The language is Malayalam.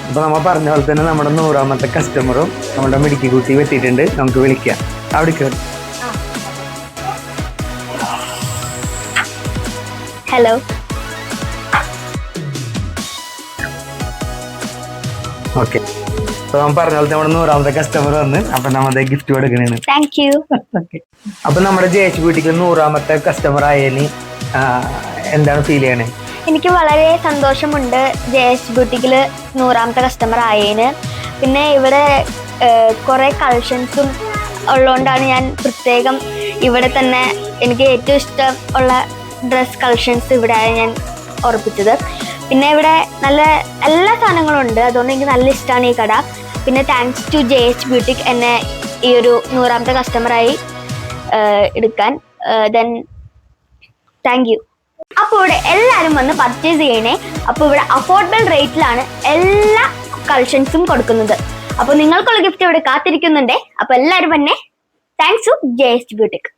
അപ്പൊ നമ്മ പറഞ്ഞ പോലെ തന്നെ നമ്മുടെ 100ാമത്തെ കസ്റ്റമറും നമ്മുടെ മിടുക്കി കുട്ടി എത്തിയിട്ടുണ്ട്. നമുക്ക് വിളിക്കാം. അവിടെ കയറി. ഹലോ. ഓക്കെ. അപ്പൊ നമ്മൾ പറഞ്ഞ പോലെ നമ്മുടെ 100ാമത്തെ കസ്റ്റമർ വന്ന് അപ്പൊ നമ്മുടെ ഗിഫ്റ്റ് കൊടുക്കണേണ്. Thank you. അപ്പൊ നമ്മുടെ ജയേഷ് ബ്യൂട്ടിക്ക് 100ാമത്തെ കസ്റ്റമർ ആയതിന് എന്താണ് ഫീൽ ചെയ്യണേ? എനിക്ക് വളരെ സന്തോഷമുണ്ട് ജയേഷ് ബ്യൂട്ടിക്കിൽ 100ാമത്തെ കസ്റ്റമർ ആയതിന്. പിന്നെ ഇവിടെ കുറേ കളക്ഷൻസും ഉള്ളതുകൊണ്ടാണ് ഞാൻ പ്രത്യേകം ഇവിടെ തന്നെ എനിക്ക് ഏറ്റവും ഇഷ്ടം ഉള്ള ഡ്രസ് കളക്ഷൻസ് ഇവിടെ ഞാൻ ഉറപ്പിച്ചത്. പിന്നെ ഇവിടെ നല്ല എല്ലാ സാധനങ്ങളും ഉണ്ട്, അതുകൊണ്ട് എനിക്ക് നല്ല ഇഷ്ടമാണ് ഈ കട. പിന്നെ താങ്ക്സ് ടു ജയേഷ് ബ്യൂട്ടിക് എന്നെ ഈ ഒരു 100ാമത്തെ കസ്റ്റമറായി എടുക്കാൻ. Then thank you. അപ്പോൾ ഇവിടെ എല്ലാവരും വന്ന് പർച്ചേസ് ചെയ്യണേ. അപ്പോൾ ഇവിടെ അഫോർഡബിൾ റേറ്റിലാണ് എല്ലാ കളക്ഷൻസും കൊടുക്കുന്നത്. അപ്പോൾ നിങ്ങൾക്കുള്ള ഗിഫ്റ്റ് ഇവിടെ കാത്തിരിക്കുന്നുണ്ടേ. അപ്പോൾ എല്ലാവരും തന്നെ താങ്ക്സ് ടു ജയേഷ് ബ്യൂട്ടിക്.